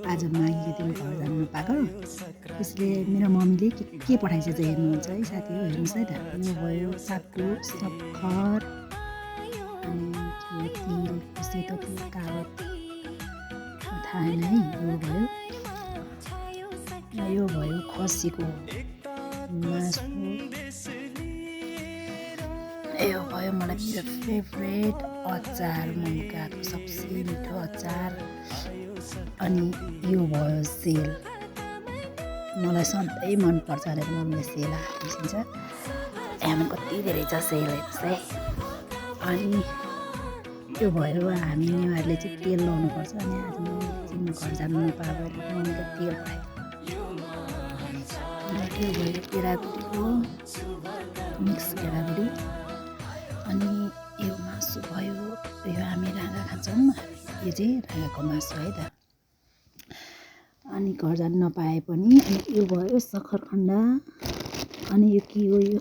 आज माघीको दिन घर जानु नपाएको, त्यसले मेरो मम्मीले के पठाइछ चाहिँ हेर्नुहुन्छ है साथी हो, हेर्नुहोस् है त। यो भयो चाकु, सक्खर, अनि यो तिल, सेतो तिल, कालो थाहा छैन है। यो भयो खसीको मासु। यो भयो मलाई मेरो फेभरेट अचार, मम्मीको हातको सबसे मिठो अचार। अनि यो भयो सेल, मलाई सधैँ मनपर्छ भनेर मम्मीले सेल हालिदिन्छ। यहाँ कति धेरै छ सेल, हेर्नुहोस् है। अनि त्यो भयो हामी नेवारले चाहिँ तेल लाउनुपर्छ, अनि आज मम्मीले घर जानु नपाएको मम्मीले तेल पठाइदियो। त्यो भयो केराको मिक्स केरागुडी। अनि यो मासु भयो, यो हामी राँगा खान्छौँ, यो चाहिँ राँगाको मासु है त। अनि घर जानु नपाए पनि। अनि यो भयो सक्खरखण्ड। अनि यो के हो, यो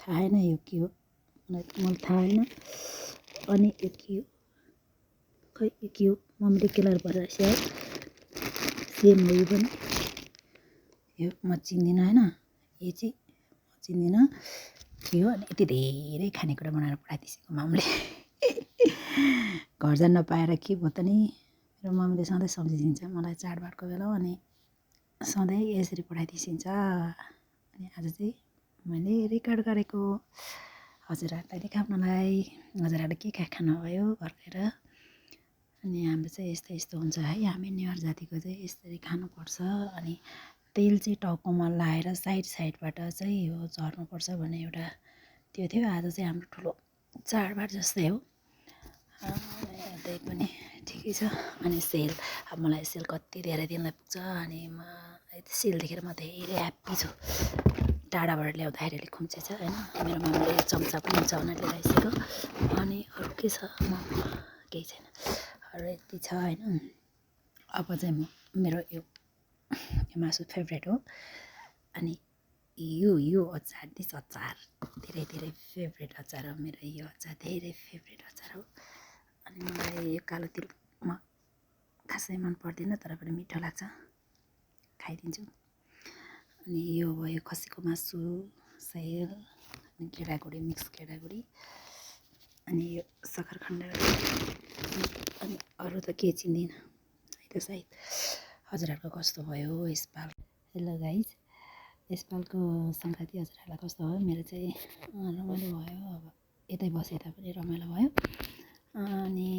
थाहा छैन, यो के हो मलाई थाहा छैन। अनि यो के हो, खै यो के हो, मम्मीले केलाएर भइरहेछ है। सेम हो यो पनि, यो म चिन्दिनँ होइन, यो चाहिँ म चिन्दिनँ के हो। अनि यति धेरै खानेकुरा बनाएर पठाइदिएको मम्मीले। घर जान नपाएर के भयो त नि, मेरो मम्मीले सधैँ सम्झिदिन्छ मलाई चाडबाडको बेला, अनि सधैँ यसरी पठाइदिन्छ। अनि आज चाहिँ मैले रेकर्ड गरेको हजुरहरूलाई देखाउनलाई। हजुरहरूले के खानुभयो घर गएर। अनि हाम्रो चाहिँ यस्तो यस्तो हुन्छ है, हामी नेवार जातिको चाहिँ यसरी खानुपर्छ। अनि तेल चाहिँ टाउकोमा लाएर साइडबाट चाहिँ यो झर्नुपर्छ भन्ने एउटा त्यो थियो। आज चाहिँ हाम्रो ठुलो चाडबाड जस्तै हो, त्यही पनि ठिकै छ। अनि सेल, अब मलाई सेल कति धेरै दिनलाई पुग्छ। अनि म सेल देखेर म धेरै ह्याप्पी छु। टाढाबाट ल्याउँदाखेरि अलिक खुम्चेछ होइन, मेरो मामाले चम्चा पनि हुन्छ भनेर ल्याइसक्यो। अनि अरू के छ, केही छैन, अरू यति छ होइन। अब चाहिँ म मेरो यो मासु फेभरेट हो। अनि यो अचार, दिस अचार धेरै धेरै फेभरेट अचार हो मेरो, यो अचार धेरै फेभरेट अचार हो। अनि मलाई यो कालो तिल खासै मन पर्दैन, तर पनि मिठो लाग्छ, खाइदिन्छु। अनि यो भयो खसीको मासु, सेल, अनि केरागुडी, मिक्स केरागुडी। अनि यो सक्खरखण्ड। अनि अरू त के चिन्दिनँ है त सायद। हजुरहरूको कस्तो भयो यसपाल। हेलो गाइज, यसपालको सङ्क्रान्ति हजुरहरूलाई कस्तो भयो। मेरो चाहिँ रमाइलो भयो, अब यतै बसे तापनि रमाइलो भयो। अनि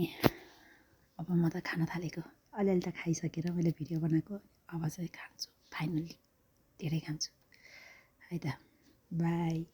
अब म त खान थालेको, अलिअलि त खाइसकेर मैले भिडियो बनाएको, अब चाहिँ खान्छु फाइनली, धेरै खान्छु है त। बाई।